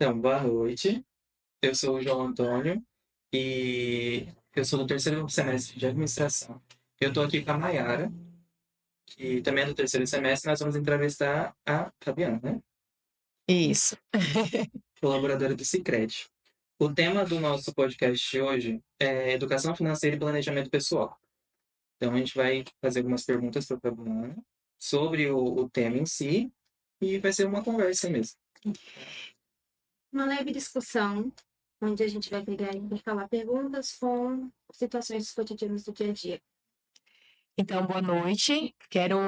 Então, boa noite. Eu sou o João Antônio e eu sou do terceiro semestre de administração. Eu estou aqui com a Mayara, que também é do terceiro semestre. Nós vamos entrevistar a Fabiana, né? Isso. Colaboradora do Sicredi. O tema do nosso podcast de hoje é educação financeira e planejamento pessoal. Então, a gente vai fazer algumas perguntas para a Fabiana sobre o tema em si e vai ser uma conversa mesmo. Uma leve discussão, onde a gente vai pegar e intercalar perguntas com situações cotidianas do dia a dia. Então, boa noite. Quero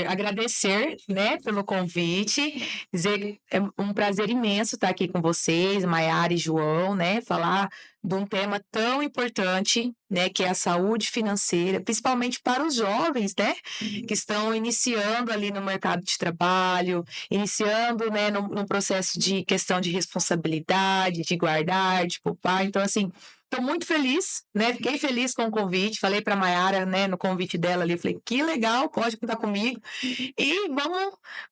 agradecer, né, pelo convite, dizer que é um prazer imenso estar aqui com vocês, Maiara e João, né, falar de um tema tão importante, né, que é a saúde financeira, principalmente para os jovens, né, que estão iniciando ali no mercado de trabalho, iniciando, né, no processo de questão de responsabilidade, de guardar, de poupar. Então, assim, estou muito feliz, né? Fiquei feliz com o convite. Falei para a Mayara, né, no convite dela ali, falei, que legal, pode contar comigo. E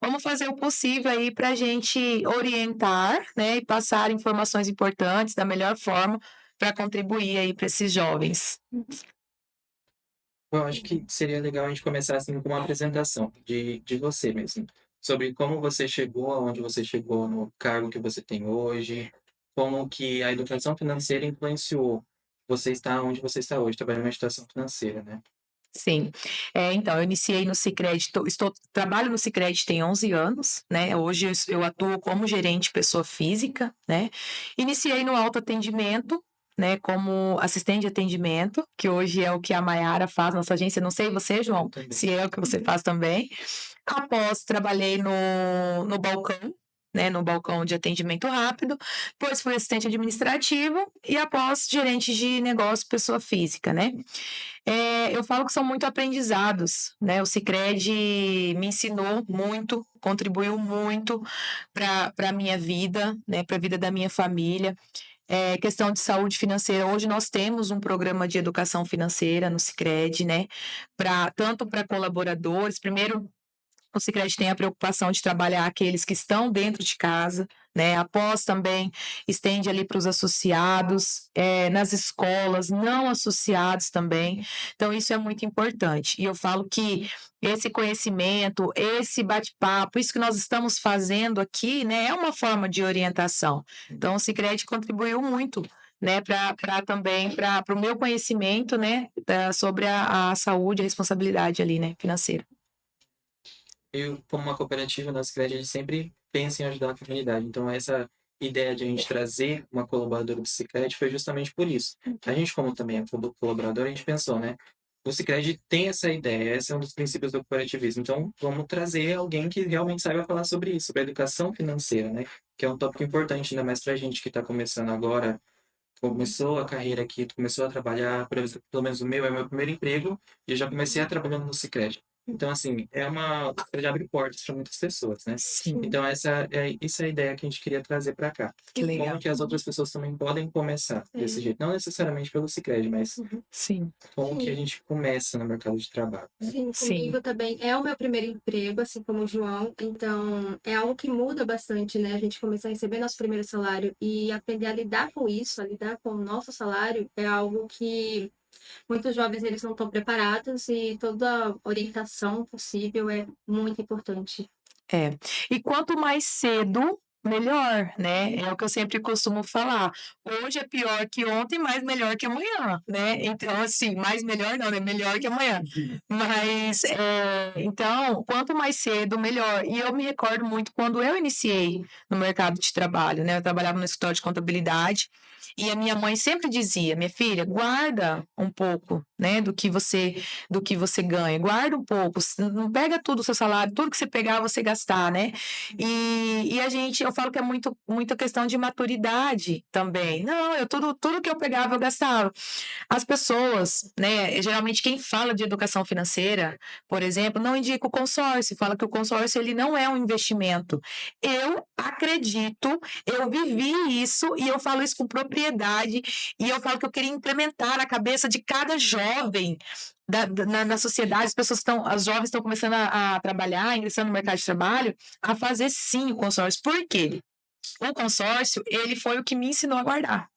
vamos fazer o possível aí para a gente orientar, né, e passar informações importantes da melhor forma para contribuir aí para esses jovens. Eu acho que seria legal a gente começar assim com uma apresentação de você mesmo, sobre como você chegou aonde você chegou no cargo que você tem hoje, como que a educação financeira influenciou você estar onde você está hoje, trabalhando na educação financeira, né? Sim. Então, eu iniciei no Sicredi, trabalho no Sicredi tem 11 anos, né? Hoje eu atuo como gerente pessoa física, né? Iniciei no autoatendimento, né? Como assistente de atendimento, que hoje é o que a Mayara faz na nossa agência. Não sei você, João, Também. se é o que você faz também. Após, trabalhei no balcão, né, no balcão de atendimento rápido, depois fui assistente administrativo e após gerente de negócio pessoa física, né? Eu falo que são muito aprendizados, né? O Sicredi me ensinou muito, contribuiu muito para a minha vida, né? Para a vida da minha família. Questão de saúde financeira. Hoje nós temos um programa de educação financeira no Sicredi, né? Tanto para colaboradores, primeiro o Sicredi tem a preocupação de trabalhar aqueles que estão dentro de casa, né? Após também estende ali para os associados, nas escolas, não associados também. Então, isso é muito importante. E eu falo que esse conhecimento, esse bate-papo, isso que nós estamos fazendo aqui, né, é uma forma de orientação. Então, o Sicredi contribuiu muito, né, para o meu conhecimento, né, sobre a saúde, a responsabilidade ali, né, financeira. Eu, como uma cooperativa, na Sicredi, a gente sempre pensa em ajudar a comunidade. Então, essa ideia de a gente trazer uma colaboradora do Sicredi foi justamente por isso. A gente, como também é colaborador, a gente pensou, né? O Sicredi tem essa ideia, esse é um dos princípios do cooperativismo. Então, vamos trazer alguém que realmente saiba falar sobre isso, sobre a educação financeira, né? Que é um tópico importante, ainda mais para a gente que está começando agora, começou a carreira aqui, começou a trabalhar, pelo menos o meu é o meu primeiro emprego, e eu já comecei a trabalhando no Sicredi. Então, assim, ele abre portas para muitas pessoas, né? Sim, Então, essa é a ideia que a gente queria trazer para cá. que legal. Como que as outras pessoas também podem começar desse jeito. Não necessariamente pelo Sicredi, mas Sim, como que a gente começa no mercado de trabalho, né? Sim, Sim. comigo também é o meu primeiro emprego, assim como o João, então é algo que muda bastante, né? A gente começar a receber nosso primeiro salário e aprender a lidar com isso, a lidar com o nosso salário, é algo que muitos jovens eles não estão preparados e toda a orientação possível é muito importante. E quanto mais cedo, melhor, né? É o que eu sempre costumo falar. Hoje é pior que ontem, mas melhor que amanhã, né? Então, assim, mais melhor não, né? Melhor que amanhã. Mas, então, quanto mais cedo, melhor. E eu me recordo muito quando eu iniciei no mercado de trabalho, né? Eu trabalhava no escritório de contabilidade e a minha mãe sempre dizia, minha filha, guarda um pouco, né? Do que você ganha, guarda um pouco, não pega tudo o seu salário, tudo que você pegar, você gastar, né? E eu falo que é muita questão de maturidade também. Não, tudo que eu pegava, eu gastava. As pessoas, né, geralmente quem fala de educação financeira, por exemplo, não indica o consórcio, fala que o consórcio ele não é um investimento. Eu acredito, eu vivi isso e eu falo isso com propriedade e eu falo que eu queria implementar na cabeça de cada jovem na sociedade, as jovens estão começando a trabalhar, ingressando no mercado de trabalho, a fazer sim o consórcio. Por quê? o consórcio, ele foi o que me ensinou a guardar.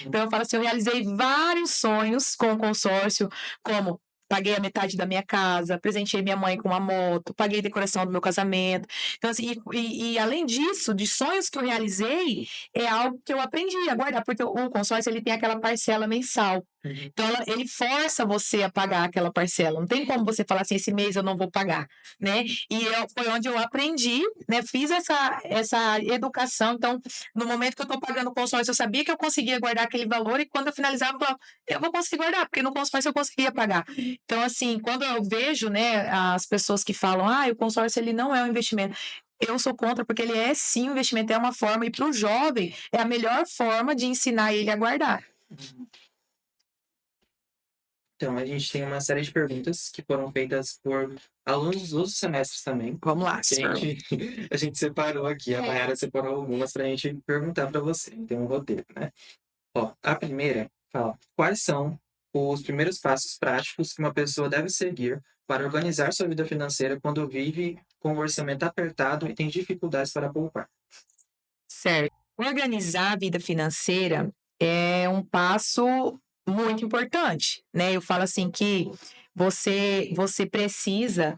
Então, eu falo assim, eu realizei vários sonhos com o consórcio, como paguei a metade da minha casa, presenteei minha mãe com uma moto, paguei a decoração do meu casamento. Então, assim, e além disso, de sonhos que eu realizei, é algo que eu aprendi a guardar, porque o consórcio, ele tem aquela parcela mensal. Então, ele força você a pagar aquela parcela. Não tem como você falar assim, esse mês eu não vou pagar, né? E foi onde eu aprendi, né? Fiz essa educação. Então, no momento que eu estou pagando o consórcio, eu sabia que eu conseguia guardar aquele valor, e quando eu finalizava, eu falava, eu vou conseguir guardar, porque no consórcio eu conseguia pagar. Então, assim, quando eu vejo, né, as pessoas que falam, o consórcio ele não é um investimento, eu sou contra, porque ele é sim um investimento, é uma forma, e para o jovem, é a melhor forma de ensinar ele a guardar. Então, a gente tem uma série de perguntas que foram feitas por alunos dos outros semestres também. Vamos lá, A gente separou aqui, a Mayara separou algumas para a gente perguntar para você. Tem um roteiro, né? Ó, a primeira fala: quais são os primeiros passos práticos que uma pessoa deve seguir para organizar sua vida financeira quando vive com o orçamento apertado e tem dificuldades para poupar? Certo. Organizar a vida financeira é um passo muito importante, né? Eu falo assim que você precisa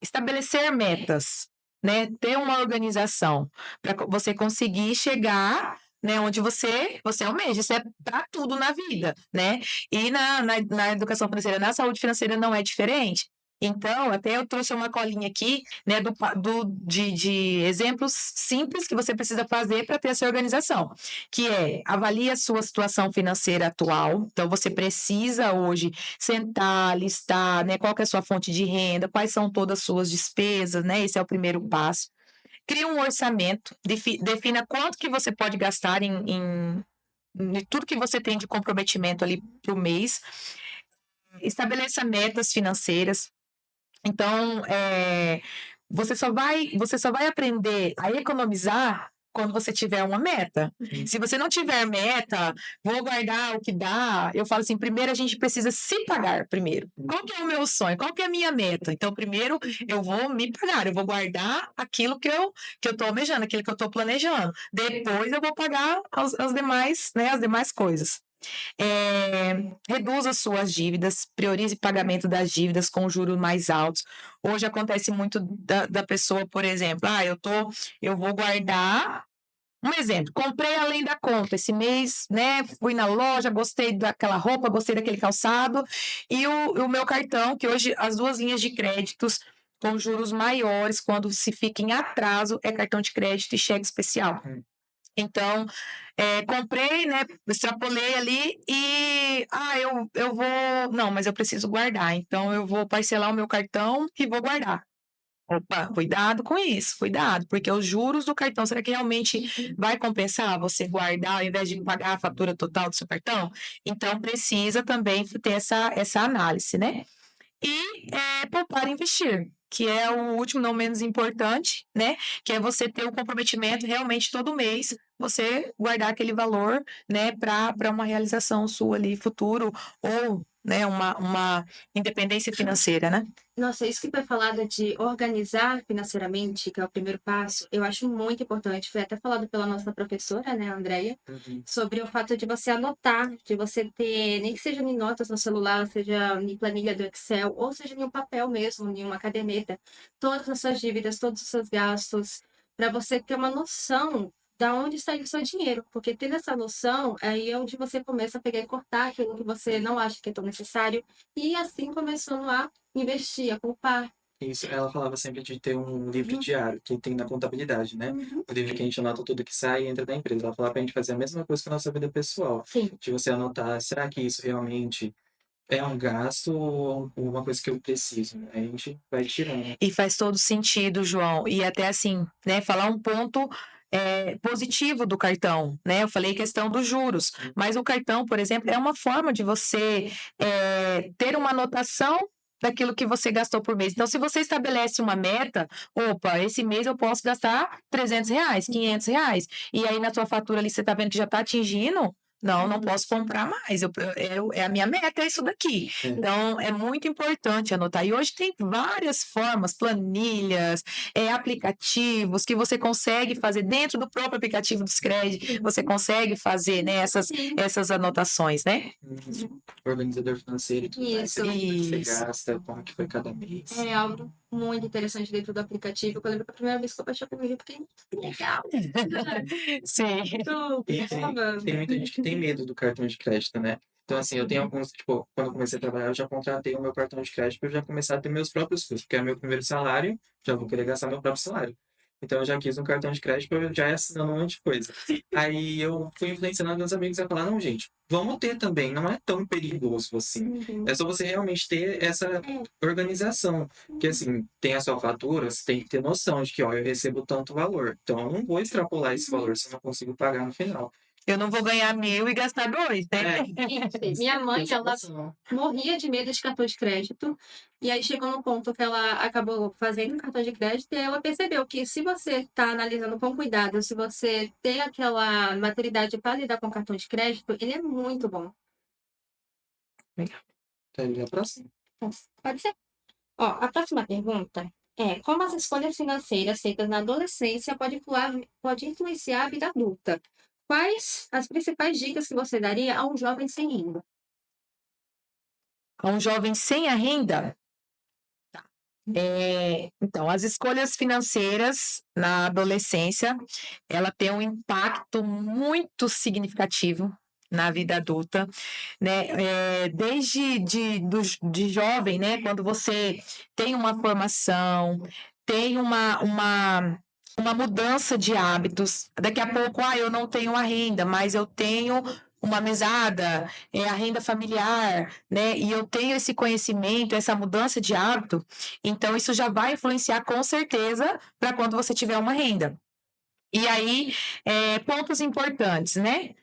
estabelecer metas, né? Ter uma organização para você conseguir chegar, né, onde você almeja. Isso é para tudo na vida, né? E na educação financeira, na saúde financeira não é diferente. Então, até eu trouxe uma colinha aqui, né, de exemplos simples que você precisa fazer para ter essa organização, que é avalie a sua situação financeira atual. Então, você precisa hoje sentar, listar, né, qual que é a sua fonte de renda, quais são todas as suas despesas, né? Esse é o primeiro passo. Cria um orçamento, defina quanto que você pode gastar em tudo que você tem de comprometimento ali para o mês. Estabeleça metas financeiras. Então, você só vai aprender a economizar quando você tiver uma meta. Se você não tiver meta, vou guardar o que dá. Eu falo assim, primeiro a gente precisa se pagar primeiro. Qual que é o meu sonho? Qual que é a minha meta? Então, primeiro eu vou me pagar, eu vou guardar aquilo que eu estou almejando, aquilo que eu estou planejando. Depois eu vou pagar as demais, né, as demais coisas. Reduza suas dívidas, priorize o pagamento das dívidas com juros mais altos. Hoje acontece muito da pessoa, por exemplo, eu vou guardar. Um exemplo, comprei além da conta esse mês, né? Fui na loja, gostei daquela roupa, gostei daquele calçado, e o meu cartão, que hoje as duas linhas de créditos com juros maiores, quando se fica em atraso, é cartão de crédito e cheque especial. Então, comprei, né? Extrapolei ali e eu vou. Não, mas eu preciso guardar. Então, eu vou parcelar o meu cartão e vou guardar. Opa, cuidado com isso, cuidado, porque os juros do cartão, será que realmente vai compensar você guardar ao invés de pagar a fatura total do seu cartão? Então, precisa também ter essa análise, né? E poupar e investir, que é o último, não menos importante, né? Que é você ter o comprometimento realmente todo mês, você guardar aquele valor, né, para uma realização sua ali futuro, ou né, uma independência financeira, né? Nossa, isso que foi falado de organizar financeiramente, que é o primeiro passo, eu acho muito importante. Foi até falado pela nossa professora, né, Andréia, sobre o fato de você anotar, de você ter, nem que seja em notas no celular, seja em planilha do Excel, ou seja em um papel mesmo, em uma caderneta, todas as suas dívidas, todos os seus gastos, para você ter uma noção da onde está indo o seu dinheiro. Porque tendo essa noção, aí é onde você começa a pegar e cortar aquilo que você não acha que é tão necessário, e assim começando a investir, a poupar. Isso, ela falava sempre de ter um livro diário, que tem na contabilidade, né? O livro que a gente anota tudo que sai e entra da empresa. Ela falava pra gente fazer a mesma coisa com a nossa vida pessoal. Sim. De você anotar, será que isso realmente é um gasto ou uma coisa que eu preciso? Aí a gente vai tirando. E faz todo sentido, João. E até assim, né, falar um ponto positivo do cartão, né? Eu falei questão dos juros, mas o cartão, por exemplo, é uma forma de você ter uma anotação daquilo que você gastou por mês. Então, se você estabelece uma meta, opa, esse mês eu posso gastar R$300, R$500, e aí na sua fatura ali você está vendo que já está atingindo, Não posso comprar mais. É a minha meta, é isso daqui. É. Então, é muito importante anotar. E hoje tem várias formas, planilhas, aplicativos que você consegue fazer dentro do próprio aplicativo do Scred, você consegue fazer, né, essas anotações, né? Organizador financeiro e tudo mais. Isso. Você vê quanto que você Isso. gasta, como que foi cada mês. É algo muito interessante dentro do aplicativo. Eu lembro que a primeira vez que eu baixei o primeiro, eu fiquei que legal. Sim. E tem muita gente que tem medo do cartão de crédito, né? Então, assim, eu tenho alguns, tipo, quando eu comecei a trabalhar, eu já contratei o meu cartão de crédito para eu já começar a ter meus próprios custos, porque é meu primeiro salário, já vou querer gastar meu próprio salário. Então, eu já quis um cartão de crédito para eu já ir assinando um monte de coisa. Aí, eu fui influenciando meus amigos a falar, não, gente, vamos ter também, não é tão perigoso assim. É só você realmente ter essa organização. Porque, assim, tem a sua fatura, você tem que ter noção de que, ó, eu recebo tanto valor. Então, eu não vou extrapolar esse valor se eu não consigo pagar no final. Eu não vou ganhar 1.000 e gastar 2, né? Gente, minha mãe, ela morria de medo de cartão de crédito. E aí chegou no ponto que ela acabou fazendo um cartão de crédito e ela percebeu que se você está analisando com cuidado, se você tem aquela maturidade para lidar com cartão de crédito, ele é muito bom. Tá indo pra próxima. Pode ser? Ó, a próxima pergunta é: como as escolhas financeiras feitas na adolescência pode influenciar a vida adulta? Quais as principais dicas que você daria a um jovem sem renda? A um jovem sem a renda? Então, as escolhas financeiras na adolescência, ela tem um impacto muito significativo na vida adulta, né? Desde de jovem, né? Quando você tem uma formação, tem uma mudança de hábitos. Daqui a pouco, eu não tenho a renda, mas eu tenho uma mesada, a renda familiar, né? E eu tenho esse conhecimento, essa mudança de hábito, então isso já vai influenciar com certeza para quando você tiver uma renda. E aí, pontos importantes, né?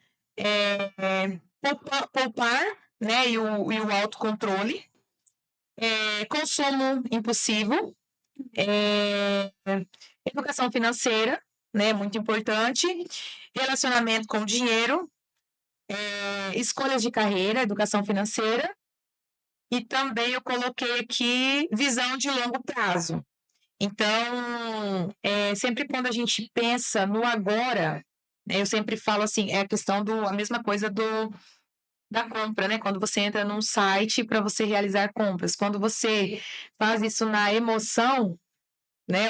Poupar, né? E o autocontrole, consumo impulsivo, educação financeira, né? Muito importante, relacionamento com dinheiro, escolhas de carreira, educação financeira, e também eu coloquei aqui visão de longo prazo. Então, sempre quando a gente pensa no agora, né, eu sempre falo assim, é a questão a mesma coisa da compra, né? Quando você entra num site para você realizar compras, quando você faz isso na emoção, né?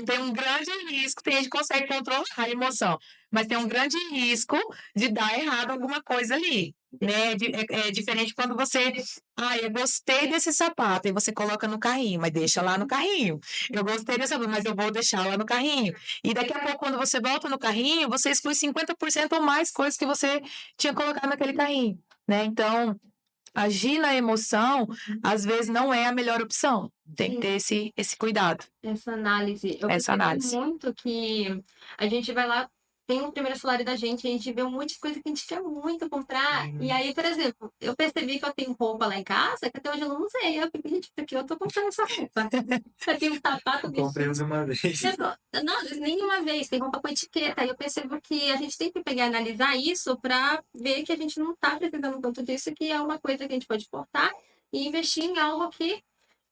Tem um grande risco, tem gente que consegue controlar a emoção, mas tem um grande risco de dar errado alguma coisa ali, né? É diferente quando você, eu gostei desse sapato, e você coloca no carrinho, mas deixa lá no carrinho. Eu gostei desse sapato, mas eu vou deixar lá no carrinho. E daqui a pouco, quando você volta no carrinho, você exclui 50% ou mais coisas que você tinha colocado naquele carrinho, né? Então, agir na emoção, às vezes, não é a melhor opção. Tem que ter esse cuidado. Essa análise. Eu Essa percebi análise. muito que a gente vai lá, tem o primeiro salário da gente, a gente vê um monte de coisa que a gente quer muito comprar. E aí, por exemplo, eu percebi que eu tenho roupa lá em casa que até hoje eu não usei. Eu fiquei, gente, porque eu tô comprando essa roupa. Eu tenho um sapato, Comprei uma vez. não, às vezes nenhuma vez, tem roupa com etiqueta. Aí eu percebo que a gente tem que pegar e analisar isso para ver que a gente não está precisando tanto disso, que é uma coisa que a gente pode cortar e investir em algo que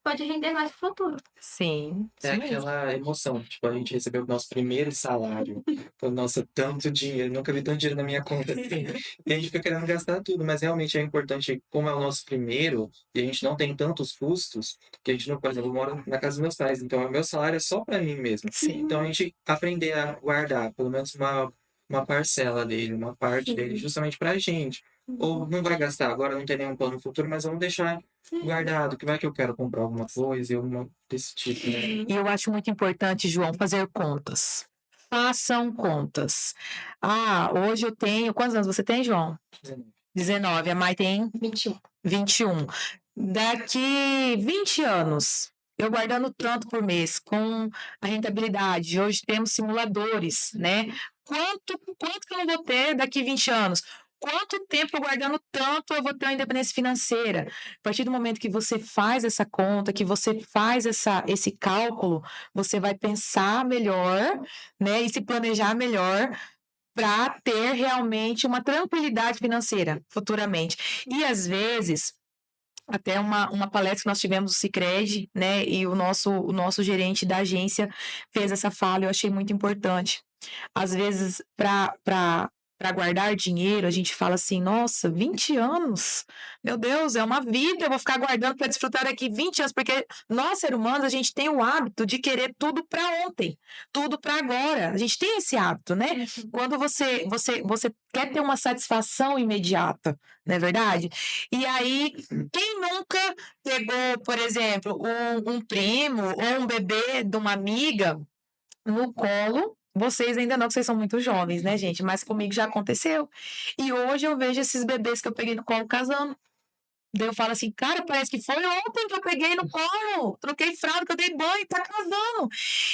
pode render mais no futuro. Sim, É isso mesmo. aquela emoção, tipo, a gente recebeu o nosso primeiro salário. Então, nossa, tanto dinheiro, nunca vi tanto dinheiro na minha conta assim. E a gente fica querendo gastar tudo, mas realmente é importante, como é o nosso primeiro, e a gente não tem tantos custos, que a gente não, por exemplo, eu moro na casa dos meus pais, então o meu salário é só para mim mesmo. Sim. Então a gente aprender a guardar pelo menos uma parcela dele, uma parte dele, justamente pra gente. Ou não vai gastar, agora não tem nenhum plano futuro, mas vamos deixar guardado, que vai que eu quero comprar alguma coisa e alguma desse tipo, né? E eu acho muito importante, João, fazer contas. Façam contas. Hoje eu tenho. Quantos anos você tem, João? 19. A Mai tem 21. 21. Daqui 20 anos, eu guardando tanto por mês, com a rentabilidade, hoje temos simuladores, né? Quanto que eu não vou ter daqui 20 anos? Quanto tempo eu guardando tanto eu vou ter uma independência financeira? A partir do momento que você faz essa conta, que você faz esse cálculo, você vai pensar melhor, né? E se planejar melhor para ter realmente uma tranquilidade financeira futuramente. E às vezes, até uma palestra que nós tivemos do Sicredi, né? E o nosso gerente da agência fez essa fala, eu achei muito importante. Às vezes, para guardar dinheiro, a gente fala assim, nossa, 20 anos? Meu Deus, é uma vida, eu vou ficar guardando para desfrutar daqui 20 anos, porque nós, seres humanos, a gente tem o hábito de querer tudo para ontem, tudo para agora. A gente tem esse hábito, né? Quando você quer ter uma satisfação imediata, não é verdade? E aí, quem nunca pegou, por exemplo, um primo ou um bebê de uma amiga no colo? Vocês ainda não, que vocês são muito jovens, né, gente? Mas comigo já aconteceu. E hoje eu vejo esses bebês que eu peguei no colo casando. Daí eu falo assim, cara, parece que foi ontem que eu peguei no colo, troquei fralda, que eu dei banho, tá casando.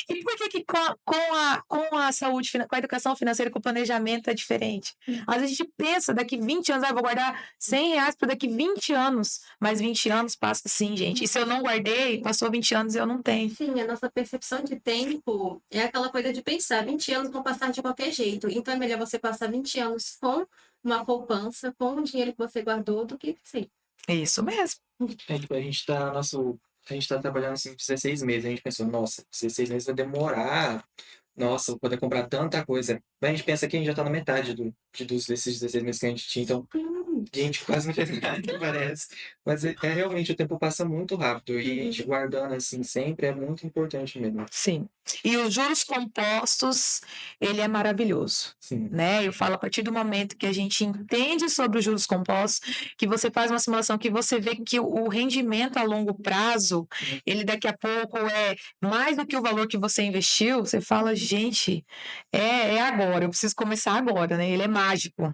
E por que que com a saúde, com a educação financeira, com o planejamento é diferente? Às vezes a gente pensa, daqui 20 anos, eu vou guardar R$ 100 para daqui 20 anos. Mas 20 anos passa assim, gente. E se eu não guardei, passou 20 anos e eu não tenho. Sim, a nossa percepção de tempo é aquela coisa de pensar, 20 anos vão passar de qualquer jeito. Então é melhor você passar 20 anos com uma poupança, com o dinheiro que você guardou, do que sim. É isso mesmo. Tipo, a gente tá trabalhando assim 16 meses. A gente pensou, nossa, 16 meses vai demorar. Nossa, vou poder comprar tanta coisa. Mas a gente pensa que a gente já tá na metade desses 16 meses que a gente tinha. Então, a gente quase não fez nada, parece. Mas realmente o tempo passa muito rápido. E a gente guardando assim sempre é muito importante mesmo. Sim. E os juros compostos, ele é maravilhoso, Sim. né? Eu falo a partir do momento que a gente entende sobre os juros compostos, que você faz uma simulação, que você vê que o rendimento a longo prazo, ele daqui a pouco é mais do que o valor que você investiu, você fala, gente, é agora, eu preciso começar agora, né? Ele é mágico.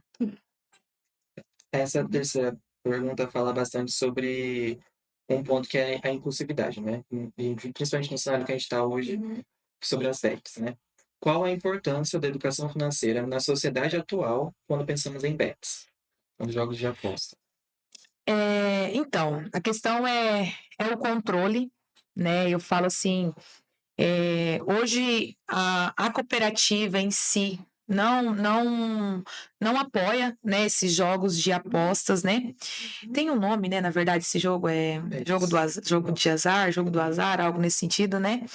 Essa terceira pergunta fala bastante sobre um ponto que é a impulsividade, né? E principalmente no cenário que a gente está hoje, sobre as bets, né? Qual a importância da educação financeira na sociedade atual quando pensamos em bets, nos jogos de aposta? Então, a questão é o controle, né? Eu falo assim, hoje a cooperativa em si não apoia, né, esses jogos de apostas, né? Tem um nome, né? Na verdade, esse jogo é jogo de azar, jogo do azar, algo nesse sentido, né?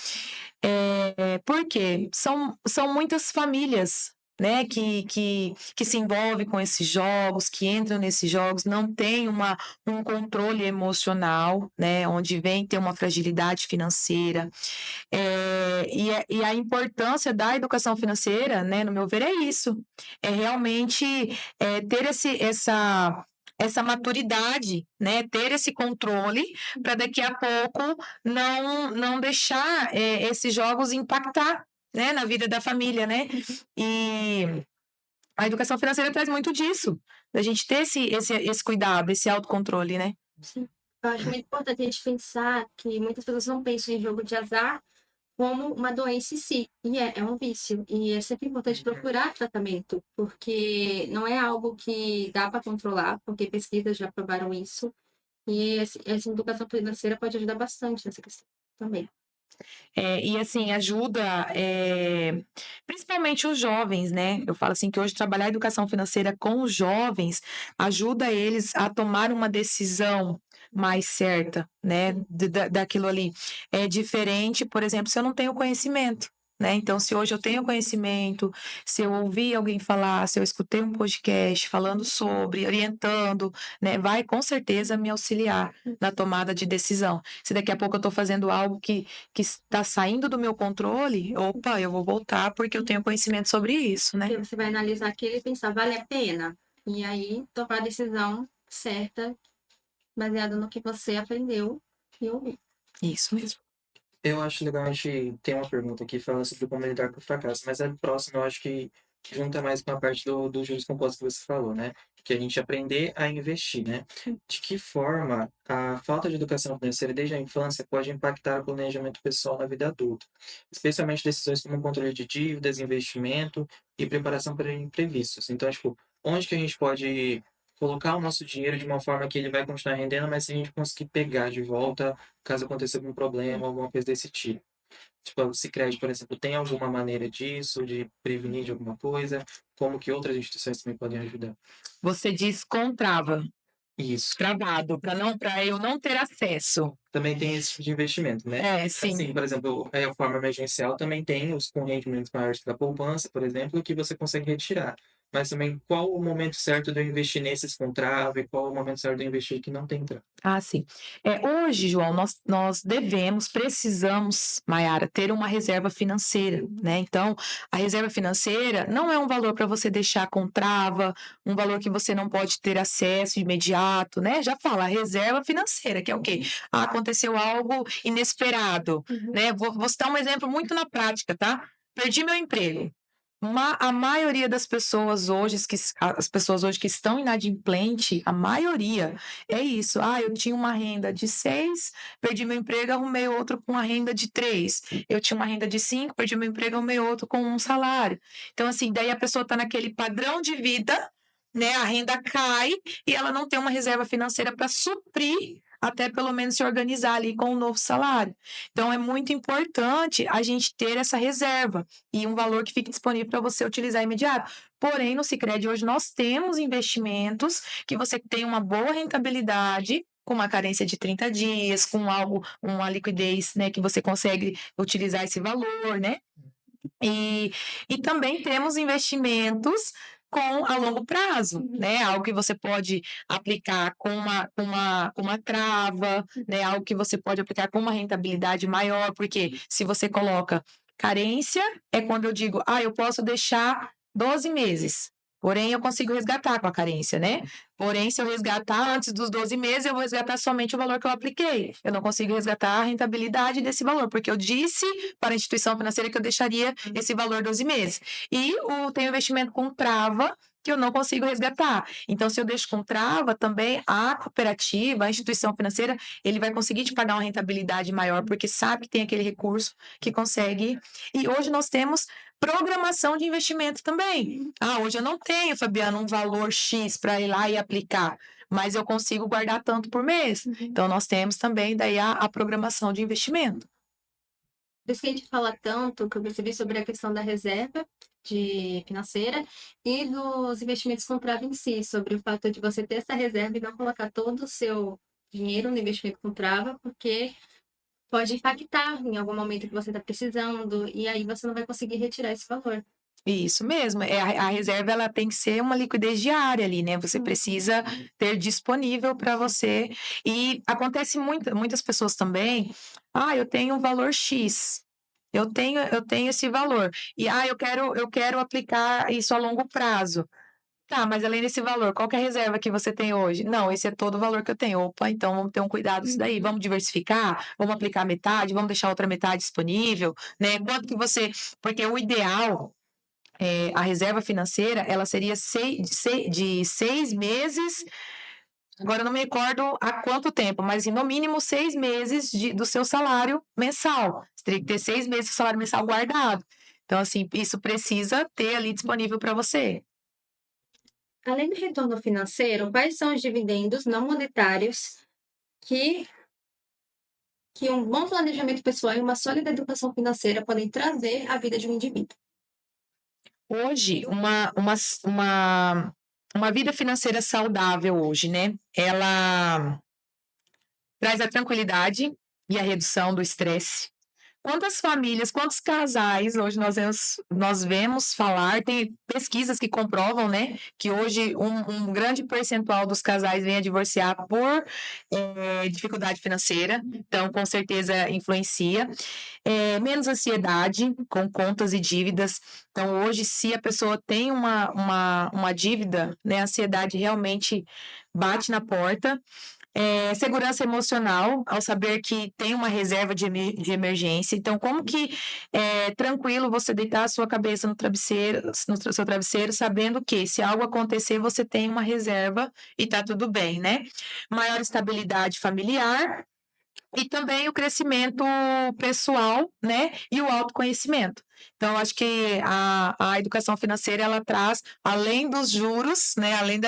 Porque são muitas famílias, né, que se envolvem com esses jogos, que entram nesses jogos, não tem um controle emocional, né, onde vem ter uma fragilidade financeira. E a importância da educação financeira, né, no meu ver, é isso. É realmente ter essa maturidade, né, ter esse controle para daqui a pouco não deixar esses jogos impactar, né, na vida da família, né? E a educação financeira traz muito disso, da gente ter esse cuidado, esse autocontrole, né? Sim. Eu acho muito importante a gente pensar que muitas pessoas não pensam em jogo de azar como uma doença em si. E é um vício. E é sempre importante procurar tratamento, porque não é algo que dá para controlar, porque pesquisas já provaram isso. E essa educação financeira pode ajudar bastante nessa questão também. E assim, ajuda principalmente os jovens, né? Eu falo assim que hoje trabalhar a educação financeira com os jovens ajuda eles a tomar uma decisão mais certa, né? Daquilo ali. É diferente, por exemplo, se eu não tenho conhecimento. Né? Então, se hoje eu tenho conhecimento, se eu ouvi alguém falar, se eu escutei um podcast falando sobre, orientando, né, vai com certeza me auxiliar na tomada de decisão. Se daqui a pouco eu estou fazendo algo que está saindo do meu controle, opa, eu vou voltar porque eu tenho conhecimento sobre isso, né? Porque você vai analisar aquilo e pensar, vale a pena? E aí, tomar a decisão certa, baseada no que você aprendeu e ouviu. Isso mesmo. Eu acho legal a gente ter uma pergunta aqui falando sobre como lidar com o fracasso, mas a próxima eu acho que junta mais com a parte do juros compostos que você falou, né? Que a gente aprender a investir, né? De que forma a falta de educação financeira desde a infância pode impactar o planejamento pessoal na vida adulta, especialmente decisões como controle de dívidas, investimento e preparação para imprevistos. Então, tipo, onde que a gente pode colocar o nosso dinheiro de uma forma que ele vai continuar rendendo, mas se a gente conseguir pegar de volta caso aconteça algum problema, alguma coisa desse tipo. Tipo, o Sicredi, por exemplo, tem alguma maneira disso, de prevenir de alguma coisa? Como que outras instituições também podem ajudar? Você diz com trava, Isso. travado, para eu não ter acesso. Também tem esse tipo de investimento, né? Sim. Assim, por exemplo, a reforma emergencial também tem os com rendimentos maiores que a poupança, por exemplo, que você consegue retirar. Mas também qual o momento certo de eu investir nesses com trava e qual o momento certo de eu investir que não tem trava? Sim. Hoje, João, nós devemos, precisamos, Maiara, ter uma reserva financeira, né? Então, a reserva financeira não é um valor para você deixar com trava, um valor que você não pode ter acesso imediato, né? Já fala, reserva financeira, que é o quê? Aconteceu algo inesperado, né? Vou citar um exemplo muito na prática, tá? Perdi meu emprego. A maioria das pessoas hoje, as pessoas hoje que estão inadimplentes, a maioria é isso. Eu tinha uma renda de 6, perdi meu emprego, arrumei outro com uma renda de 3. Eu tinha uma renda de 5, perdi meu emprego, arrumei outro com um salário. Então, assim, daí a pessoa está naquele padrão de vida, né? A renda cai e ela não tem uma reserva financeira para suprir, até pelo menos se organizar ali com um novo salário. Então, é muito importante a gente ter essa reserva e um valor que fique disponível para você utilizar imediato. Porém, no Sicredi hoje nós temos investimentos que você tem uma boa rentabilidade, com uma carência de 30 dias, com uma liquidez, né, que você consegue utilizar esse valor, né? E também temos investimentos a longo prazo, né? Algo que você pode aplicar com uma trava, né? Algo que você pode aplicar com uma rentabilidade maior, porque se você coloca carência, é quando eu digo, eu posso deixar 12 meses. Porém, eu consigo resgatar com a carência, né? Porém, se eu resgatar antes dos 12 meses, eu vou resgatar somente o valor que eu apliquei. Eu não consigo resgatar a rentabilidade desse valor, porque eu disse para a instituição financeira que eu deixaria esse valor 12 meses. E tem investimento com trava, que eu não consigo resgatar. Então, se eu deixo com trava, também a cooperativa, a instituição financeira, ele vai conseguir te pagar uma rentabilidade maior, porque sabe que tem aquele recurso que consegue. E hoje nós temos programação de investimento também. Hoje eu não tenho, Fabiana, um valor X para ir lá e aplicar, mas eu consigo guardar tanto por mês. Então, nós temos também daí a programação de investimento. Por isso que a gente fala tanto, que eu percebi sobre a questão da reserva financeira e dos investimentos com trava em si, sobre o fato de você ter essa reserva e não colocar todo o seu dinheiro no investimento com trava, porque pode impactar em algum momento que você está precisando, e aí você não vai conseguir retirar esse valor. Isso mesmo, a reserva ela tem que ser uma liquidez diária ali, né? Você precisa ter disponível para você. E acontece muitas pessoas também, eu tenho um valor X. Eu tenho esse valor. E eu quero aplicar isso a longo prazo. Tá, mas além desse valor, qual que é a reserva que você tem hoje? Não, esse é todo o valor que eu tenho. Opa, então vamos ter um cuidado disso daí. Vamos diversificar, vamos aplicar metade, vamos deixar outra metade disponível, né? Quanto que você. Porque o ideal, a reserva financeira, ela seria de 6 meses. Agora eu não me recordo há quanto tempo, mas no mínimo 6 meses do seu salário mensal. Você teria que ter 6 meses do salário mensal guardado. Então, assim, isso precisa ter ali disponível para você. Além do retorno financeiro, quais são os dividendos não monetários que um bom planejamento pessoal e uma sólida educação financeira podem trazer à vida de um indivíduo? Hoje, uma vida financeira saudável hoje, né? Ela traz a tranquilidade e a redução do estresse. Quantas famílias, quantos casais hoje nós vemos falar, tem pesquisas que comprovam, né, que hoje um grande percentual dos casais vem a divorciar por dificuldade financeira, então com certeza influencia. Menos ansiedade com contas e dívidas. Então, hoje, se a pessoa tem uma dívida, né, a ansiedade realmente bate na porta. Segurança emocional, ao saber que tem uma reserva de emergência. Então, como que é tranquilo você deitar a sua cabeça no seu travesseiro, sabendo que se algo acontecer, você tem uma reserva e tá tudo bem, né? Maior estabilidade familiar e também o crescimento pessoal, né? E o autoconhecimento. Então, acho que a educação financeira, ela traz, além dos juros, né? Além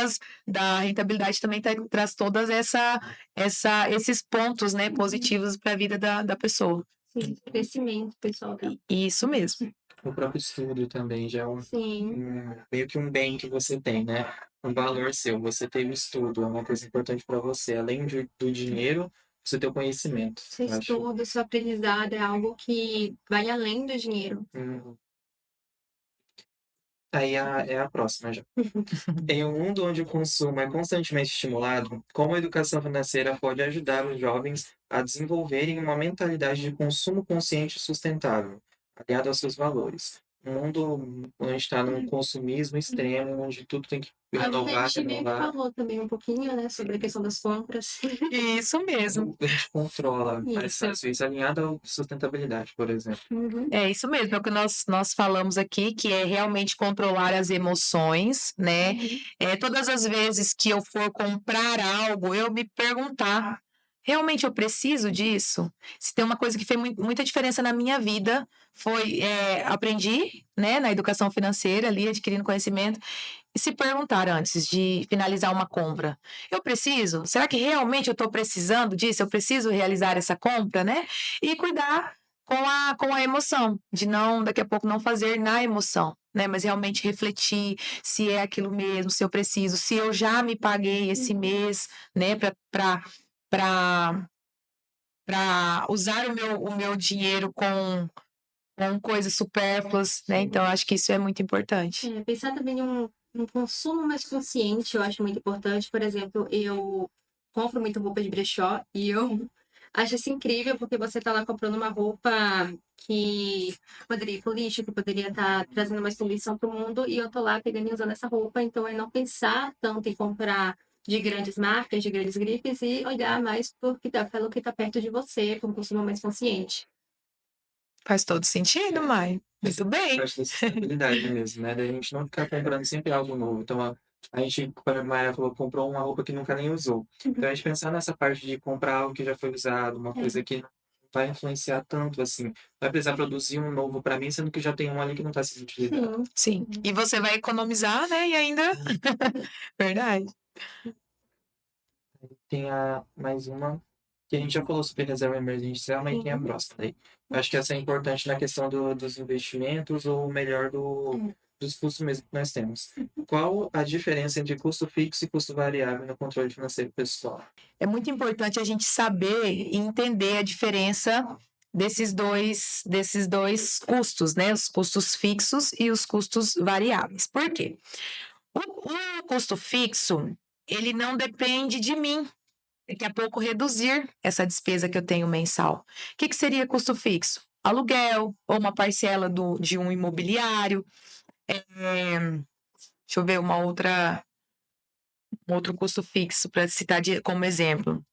da rentabilidade, também traz todas esses pontos, né? Positivos para a vida da pessoa. Sim, crescimento pessoal dela. Isso mesmo. O próprio estudo também já é Sim, meio que um bem que você tem, né? Um valor seu. Você ter o estudo é uma coisa importante para você. Além do dinheiro, você ter o conhecimento. seu Eu acho. estudo, seu aprendizado é algo que vai além do dinheiro. Hum, Aí é a próxima já. Em um mundo onde o consumo é constantemente estimulado, como a educação financeira pode ajudar os jovens a desenvolverem uma mentalidade de consumo consciente e sustentável, aliado aos seus valores? Um mundo onde a gente está num consumismo extremo, onde tudo tem que Algo que a renovar, gente meio que renovar, falou também um pouquinho, né, sobre a questão das compras. Isso mesmo. a gente controla mais Isso. fácil isso, alinhado à sustentabilidade, por exemplo. Uhum. É isso mesmo, é o que nós falamos aqui, que é realmente controlar as emoções, né? Todas as vezes que eu for comprar algo, eu me perguntar, realmente eu preciso disso? Se tem uma coisa que fez muita diferença na minha vida, foi, aprendi, né, na educação financeira ali, adquirindo conhecimento, e se perguntar antes de finalizar uma compra, eu preciso? Será que realmente eu estou precisando disso? Eu preciso realizar essa compra, né? E cuidar com a emoção, de não, daqui a pouco, não fazer na emoção, né? Mas realmente refletir se é aquilo mesmo, se eu preciso, se eu já me paguei esse mês, né, para usar o meu dinheiro com coisas supérfluas, né? Então, eu acho que isso é muito importante. Pensar também em um consumo mais consciente, eu acho muito importante. Por exemplo, eu compro muita roupa de brechó e eu acho isso incrível, porque você está lá comprando uma roupa que poderia ir pro lixo, que poderia estar trazendo mais poluição para o mundo, e eu tô lá pegando e usando essa roupa. Então, é não pensar tanto em comprar de grandes marcas, de grandes grifes, e olhar mais pelo que está perto de você, com um consumo mais consciente. Faz todo sentido, Mai. Muito bem. Parte da sustentabilidade mesmo, né? Da gente não ficar comprando sempre algo novo. Então, a gente, como a Maia falou, comprou uma roupa que nunca nem usou. Então, a gente pensar nessa parte de comprar algo que já foi usado, uma coisa que não vai influenciar tanto assim. Vai precisar produzir um novo para mim, sendo que já tem um ali que não está sendo utilizado. Sim. Sim. E você vai economizar, né? E ainda. Verdade. Tem mais uma que a gente já falou sobre reserva emergencial, mas tem a próxima daí. Eu acho que essa é importante na questão dos investimentos, ou melhor, dos custos mesmo que nós temos. Qual a diferença entre custo fixo e custo variável no controle financeiro pessoal? É muito importante a gente saber e entender a diferença desses dois custos, né? Os custos fixos e os custos variáveis. Por quê? O custo fixo, ele não depende de mim. Daqui a pouco reduzir essa despesa que eu tenho mensal. O que seria custo fixo? Aluguel, ou uma parcela de um imobiliário. Deixa eu ver um outro custo fixo para citar como exemplo.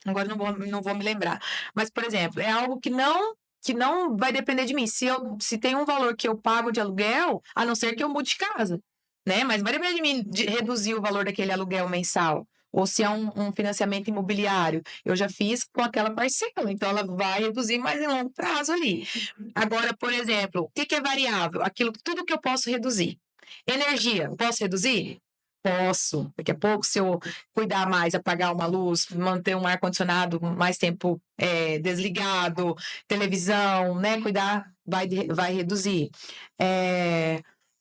Agora não vou me lembrar. Mas, por exemplo, é algo que não vai depender de mim. Se tem um valor que eu pago de aluguel, a não ser que eu mude de casa, né? Mas vai depender de mim de reduzir o valor daquele aluguel mensal. Ou se é um financiamento imobiliário, eu já fiz com aquela parcela, então ela vai reduzir mais em longo prazo ali. Agora, por exemplo, o que é variável? Tudo que eu posso reduzir. Energia, posso reduzir? Posso. Daqui a pouco, se eu cuidar mais, apagar uma luz, manter um ar-condicionado mais tempo desligado, televisão, né? Cuidar, vai reduzir.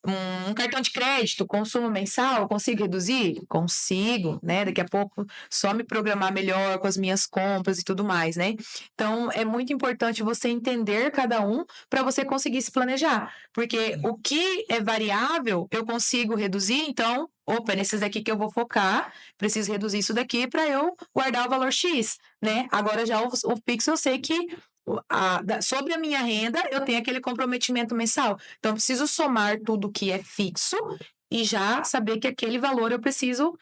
Um cartão de crédito, consumo mensal, consigo reduzir? Consigo, né? Daqui a pouco, só me programar melhor com as minhas compras e tudo mais, né? Então, é muito importante você entender cada um para você conseguir se planejar. Porque o que é variável, eu consigo reduzir, então, opa, nesses daqui que eu vou focar, preciso reduzir isso daqui para eu guardar o valor X, né? Agora já o Pix eu sei que sobre a minha renda eu tenho aquele comprometimento mensal. Então, eu preciso somar tudo que é fixo e já saber que aquele valor eu preciso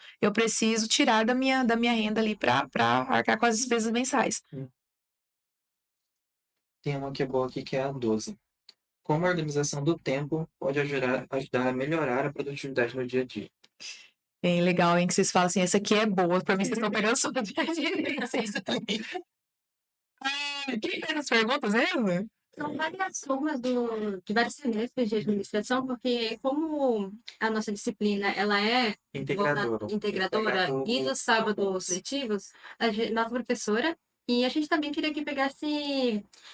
tirar da minha renda ali para arcar com as despesas mensais. Tem uma que é boa aqui, que é a 12. Como a organização do tempo pode ajudar a melhorar a produtividade no dia a dia? Bem legal, hein? Que vocês falam assim, essa aqui é boa. Para mim, vocês estão pegando só quem fez as perguntas mesmo? São várias formas de vários semestres de administração, porque como a nossa disciplina ela é Integradora. integradora e nos sábados letivos, nossa professora E a gente também queria que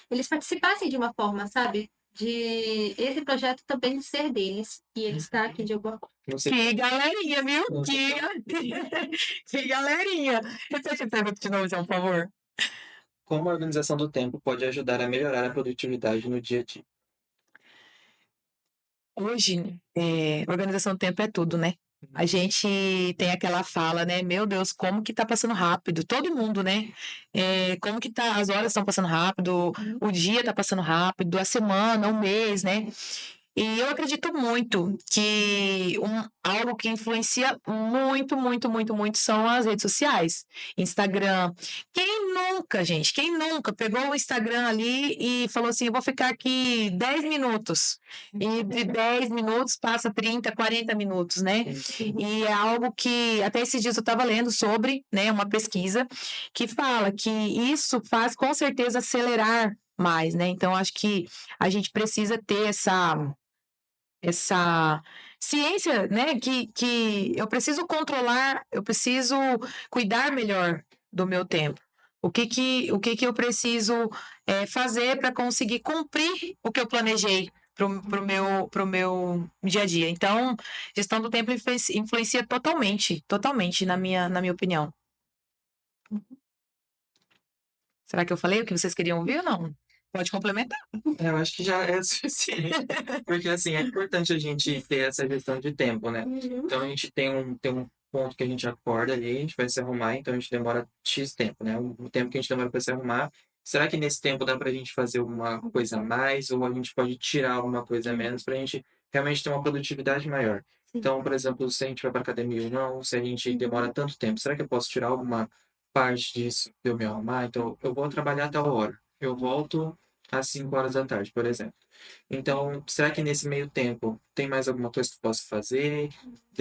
eles participassem de uma forma, sabe? De esse projeto também ser deles e eles estar aqui de alguma forma. Não sei. Que galerinha, viu? Não sei. Que galerinha. Repete a pergunta de novo, João, por favor. Como a organização do tempo pode ajudar a melhorar a produtividade no dia a dia? Hoje, organização do tempo é tudo, né? A gente tem aquela fala, né? Meu Deus, como que tá passando rápido? Todo mundo, né? Como que tá, as horas estão passando rápido, o dia tá passando rápido, a semana, o mês, né? E eu acredito muito que algo que influencia muito, muito, muito, muito são as redes sociais. Instagram. Quem nunca, gente, quem nunca pegou o Instagram ali e falou assim: eu vou ficar aqui 10 minutos. E de 10 minutos passa 30, 40 minutos, né? E é algo que, até esses dias eu estava lendo sobre, né, uma pesquisa que fala que isso faz com certeza acelerar mais, né? Então, acho que a gente precisa ter essa ciência, né, que eu preciso controlar, eu preciso cuidar melhor do meu tempo. O que que eu preciso fazer para conseguir cumprir o que eu planejei pro meu dia a dia. Então, gestão do tempo influencia totalmente, totalmente na minha opinião. Será que eu falei o que vocês queriam ouvir ou não? Pode complementar. Eu acho que já é suficiente. Porque, assim, é importante a gente ter essa gestão de tempo, né? Então, a gente tem um ponto que a gente acorda ali, a gente vai se arrumar, então a gente demora X tempo, né? O tempo que a gente demora para se arrumar. Será que nesse tempo dá para a gente fazer alguma coisa a mais? Ou a gente pode tirar alguma coisa a menos para a gente realmente ter uma produtividade maior? Então, por exemplo, se a gente vai para academia ou não, se a gente demora tanto tempo, será que eu posso tirar alguma parte disso de eu me arrumar? Então, eu vou trabalhar até a hora. Eu volto às 5 horas da tarde, por exemplo. Então, será que nesse meio tempo tem mais alguma coisa que eu posso fazer,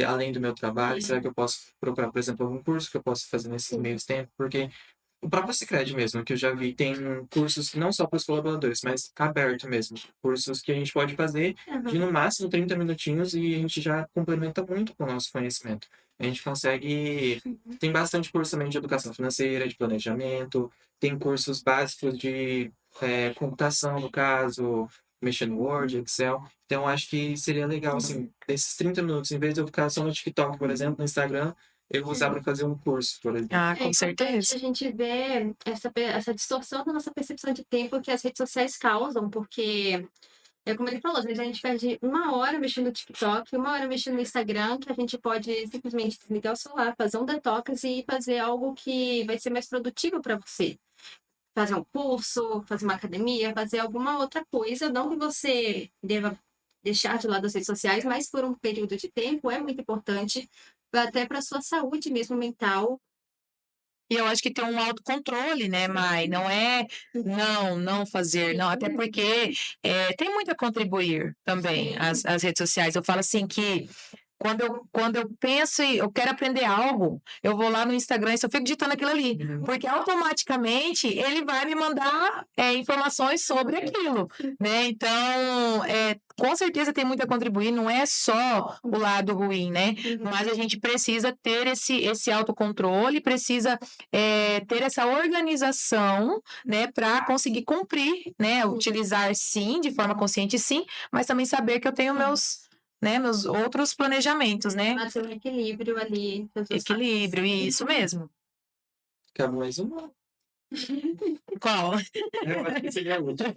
além do meu trabalho? Será que eu posso procurar, por exemplo, algum curso que eu possa fazer nesse meio tempo? Porque o próprio Sicredi mesmo, que eu já vi, tem cursos não só para os colaboradores, mas aberto mesmo. Cursos que a gente pode fazer de no máximo 30 minutinhos e a gente já complementa muito com o nosso conhecimento. A gente consegue. Tem bastante curso também de educação financeira, de planejamento, tem cursos básicos de computação, no caso, mexer no Word, Excel. Então, acho que seria legal, assim, desses 30 minutos, em vez de eu ficar só no TikTok, por exemplo, no Instagram, eu vou usar para fazer um curso, por exemplo. Ah, É com importante certeza. a gente ver essa distorção da nossa percepção de tempo que as redes sociais causam, porque, como ele falou, às vezes a gente perde uma hora mexendo no TikTok, uma hora mexendo no Instagram, que a gente pode simplesmente desligar o celular, fazer um detox e fazer algo que vai ser mais produtivo para você. Fazer um curso, fazer uma academia, fazer alguma outra coisa, não que você deva deixar de lado as redes sociais, mas por um período de tempo é muito importante, até para a sua saúde mesmo mental. E eu acho que tem um autocontrole, né, Mai? Não é não fazer, não. Até porque tem muito a contribuir também as redes sociais. Eu falo assim que quando eu penso e eu quero aprender algo, eu vou lá no Instagram e só fico digitando aquilo ali. Porque automaticamente ele vai me mandar informações sobre aquilo, né? Então, com certeza tem muito a contribuir, não é só o lado ruim, né? Mas a gente precisa ter esse autocontrole, precisa ter essa organização, né, para conseguir cumprir, né? Utilizar sim, de forma consciente sim, mas também saber que eu tenho meus outros planejamentos, né? Manter um equilíbrio ali. Equilíbrio, isso mesmo. Cabe mais uma? Qual? Eu acho que seria a última.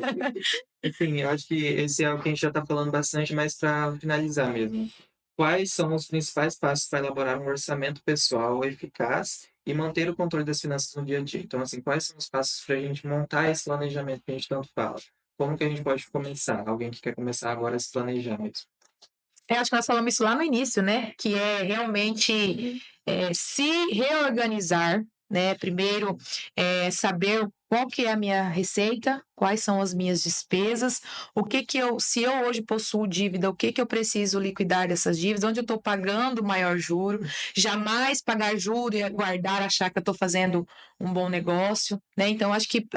Enfim, eu acho que esse é o que a gente já está falando bastante, mas para finalizar mesmo. Quais são os principais passos para elaborar um orçamento pessoal eficaz e manter o controle das finanças no dia a dia? Então, assim, quais são os passos para a gente montar esse planejamento que a gente tanto fala? Como que a gente pode começar? Alguém que quer começar agora a se planejar mesmo. Eu acho que nós falamos isso lá no início, né? Que é realmente se reorganizar, né? Primeiro, saber qual que é a minha receita, quais são as minhas despesas, se eu hoje possuo dívida, o que eu preciso liquidar dessas dívidas, onde eu estou pagando maior juro, jamais pagar juro e guardar, achar que eu estou fazendo um bom negócio, né? Então, acho que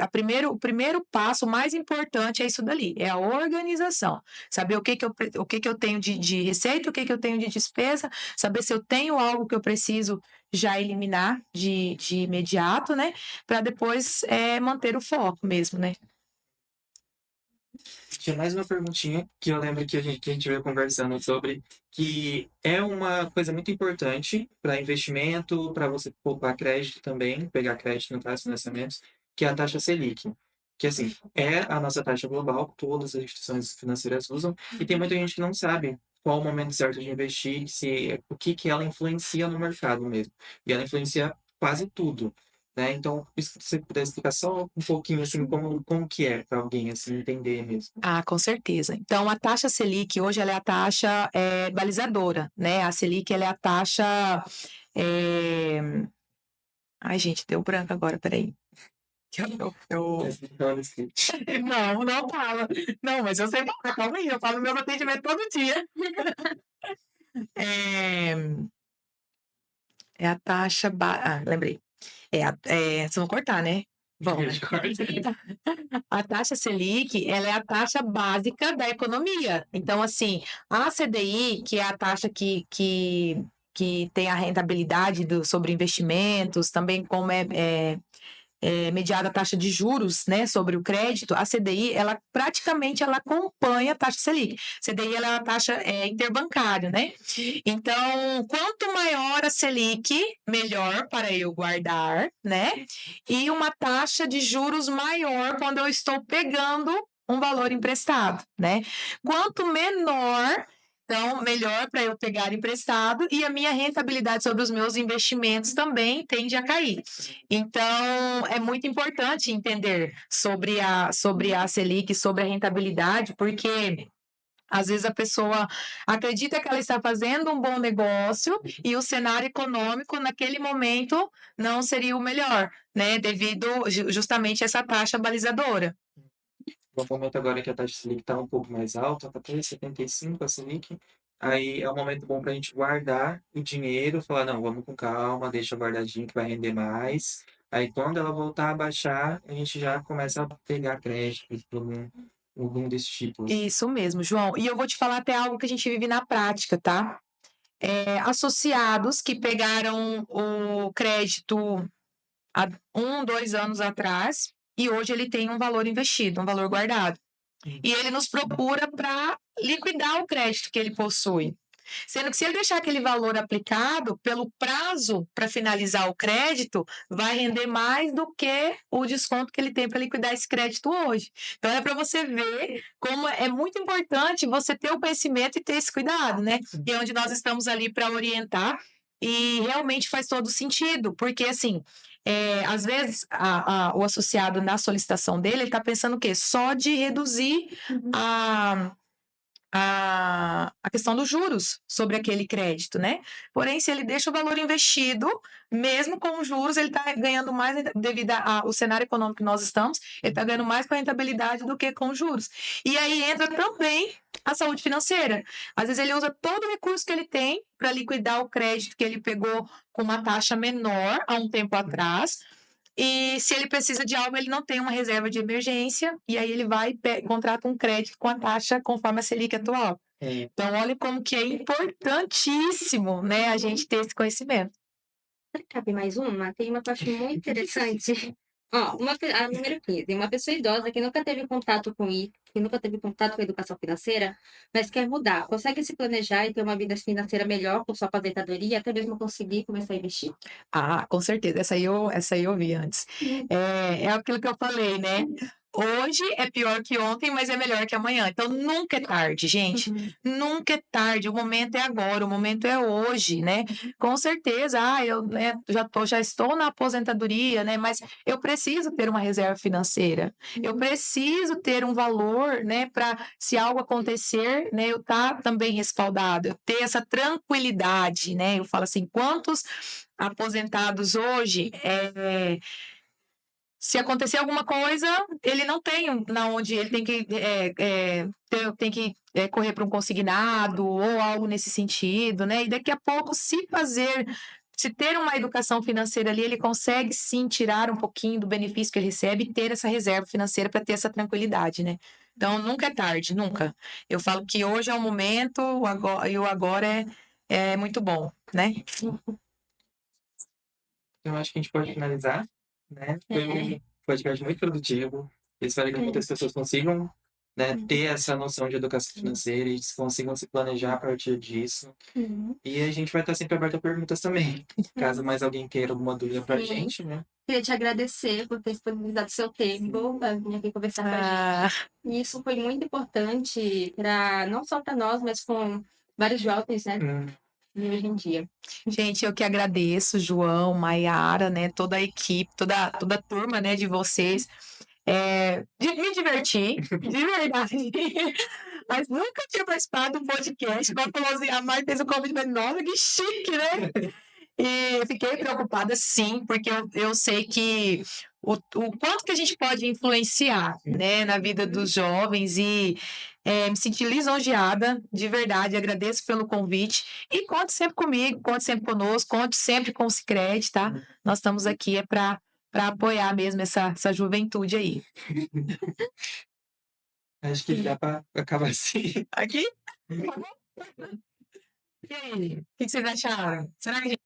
o primeiro passo mais importante é isso dali, é a organização. Saber o que eu tenho de receita, o que eu tenho de despesa, saber se eu tenho algo que eu preciso já eliminar de imediato, né? Para depois manter o foco mesmo, né? Tinha mais uma perguntinha que eu lembro que a gente veio conversando sobre, que é uma coisa muito importante para investimento, para você poupar crédito também, pegar crédito no caso financiamentos, que é a taxa Selic. Que assim, é a nossa taxa global, que todas as instituições financeiras usam, e tem muita gente que não sabe qual o momento certo de investir, o que ela influencia no mercado mesmo. E ela influencia quase tudo, né? Então, se você puder explicar só um pouquinho, assim, como que é para alguém, assim, entender mesmo. Ah, com certeza. Então, a taxa Selic hoje ela é a taxa balizadora, né? A Selic ela é a taxa. é, Ai, gente, deu branco agora, peraí. Não, não fala. Não, mas eu sei falar, calma aí, eu falo meu atendimento todo dia. É, é a taxa. Lembrei. Vocês vão cortar, né? Bom, a taxa Selic, ela é a taxa básica da economia. Então, assim, a CDI, que é a taxa que tem a rentabilidade sobre investimentos, também como mediada a taxa de juros, né, sobre o crédito, a CDI, ela praticamente ela acompanha a taxa Selic. CDI ela é a taxa interbancária, né? Então, quanto maior a Selic, melhor para eu guardar, né? E uma taxa de juros maior quando eu estou pegando um valor emprestado, né? Quanto menor, então, melhor para eu pegar emprestado e a minha rentabilidade sobre os meus investimentos também tende a cair. Então, é muito importante entender sobre a Selic, sobre a rentabilidade, porque às vezes a pessoa acredita que ela está fazendo um bom negócio e o cenário econômico naquele momento não seria o melhor, né? Devido justamente a essa taxa balizadora. No momento agora que a taxa Selic está um pouco mais alta, está 3,75 a Selic, aí é um momento bom para a gente guardar o dinheiro, falar, não, vamos com calma, deixa guardadinho que vai render mais. Aí quando ela voltar a baixar, a gente já começa a pegar crédito por algum desses tipos. Isso mesmo, João. E eu vou te falar até algo que a gente vive na prática, tá? Associados que pegaram o crédito há 2 anos atrás e hoje ele tem um valor investido, um valor guardado. E ele nos procura para liquidar o crédito que ele possui. Sendo que se ele deixar aquele valor aplicado, pelo prazo para finalizar o crédito, vai render mais do que o desconto que ele tem para liquidar esse crédito hoje. Então é para você ver como é muito importante você ter o conhecimento e ter esse cuidado, né? E é onde nós estamos ali para orientar. E realmente faz todo sentido, porque assim, às vezes o associado na solicitação dele, ele está pensando o quê? Só de reduzir a questão dos juros sobre aquele crédito, né? Porém, se ele deixa o valor investido, mesmo com os juros, ele está ganhando mais devido ao cenário econômico que nós estamos, ele está ganhando mais com a rentabilidade do que com os juros. E aí entra também a saúde financeira. Às vezes ele usa todo o recurso que ele tem para liquidar o crédito que ele pegou com uma taxa menor há um tempo atrás. E se ele precisa de algo, ele não tem uma reserva de emergência, e aí ele vai e contrata um crédito com a taxa conforme a Selic atual. Então, olha como que é importantíssimo, né, a gente ter esse conhecimento. Cabe mais uma? Tem uma parte muito interessante. Ó, a número 15. Uma pessoa idosa que nunca teve contato com isso, que nunca teve contato com a educação financeira, mas quer mudar. Consegue se planejar e ter uma vida financeira melhor com sua aposentadoria, até mesmo conseguir começar a investir? Ah, com certeza. Essa aí eu vi antes. É aquilo que eu falei, né? Hoje é pior que ontem, mas é melhor que amanhã. Então, nunca é tarde, gente. Nunca é tarde. O momento é agora, o momento é hoje, né? Com certeza, eu né, já estou na aposentadoria, né? Mas eu preciso ter uma reserva financeira. Eu preciso ter um valor, né? Para, se algo acontecer, né? Eu estar também respaldado. Eu ter essa tranquilidade, né? Eu falo assim, quantos aposentados hoje, se acontecer alguma coisa, ele não tem na onde ele tem que correr para um consignado ou algo nesse sentido, né? E daqui a pouco, se ter uma educação financeira ali, ele consegue sim tirar um pouquinho do benefício que ele recebe e ter essa reserva financeira para ter essa tranquilidade, né? Então, nunca é tarde, nunca. Eu falo que hoje é o momento, e o agora é muito bom, né? Então, acho que a gente pode finalizar, né? Foi um podcast muito produtivo. Espero que muitas pessoas consigam, né, ter essa noção de educação financeira e consigam se planejar a partir disso. E a gente vai estar sempre aberto a perguntas também. Caso mais alguém queira alguma dúvida pra Sim. gente, né? Queria te agradecer por ter disponibilizado seu tempo para vir aqui conversar com a gente. Ah, E isso foi muito importante para não só para nós, mas com vários jovens, né, de hoje em dia. gente, eu que agradeço, João, Maiara, né, toda a equipe, toda a turma, né, de vocês. Me diverti, de verdade. Mas nunca tinha participado de um podcast. Quando falou assim, a Mai fez o convite, mas nossa, que chique, né? E eu fiquei preocupada, sim, porque eu sei que o quanto que a gente pode influenciar, né, na vida dos jovens e me senti lisonjeada, de verdade, agradeço pelo convite e conte sempre comigo, conte sempre conosco, conte sempre com o Sicredi, tá? Nós estamos aqui para apoiar mesmo essa juventude aí. Acho que dá pra acabar assim. Aqui? E aí, o que vocês acharam? Será que a gente